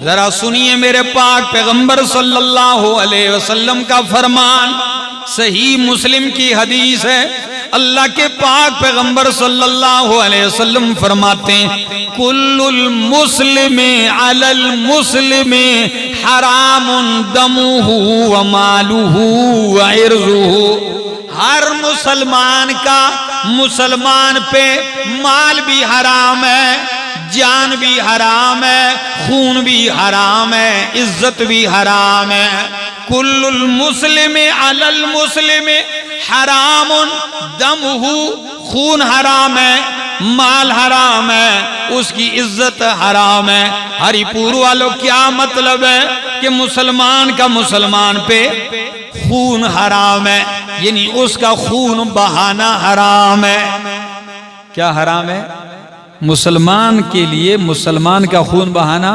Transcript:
जरा सुनिए मेरे पाक पैगंबर सल्लल्लाहु अलैहि वसल्लम का फरमान, सही मुस्लिम की हदीस है। अल्लाह के पाक पैगंबर सल्लल्लाहु अलैहि वसल्लम फरमाते हैं, कुल्लुल मुस्लिमे अलल मुस्लिमे हरामुन दमुहु व मालुहु व इर्जुहु। हर मुसलमान का मुसलमान पे माल भी हराम है, जान भी हराम है, खून भी हराम है, इज्जत भी हराम है। कुल्लुल मुस्लिमे अलल मुस्लिमे हरामुन दमुहु, खून हराम है, माल हराम है, उसकी इज्जत हराम है। हरिपुर वालों क्या मतलब है कि मुसलमान का मुसलमान पे खून हराम है, यानी उसका खून बहाना हराम है। क्या हराम है? मुसलमान के लिए मुसलमान का खून बहाना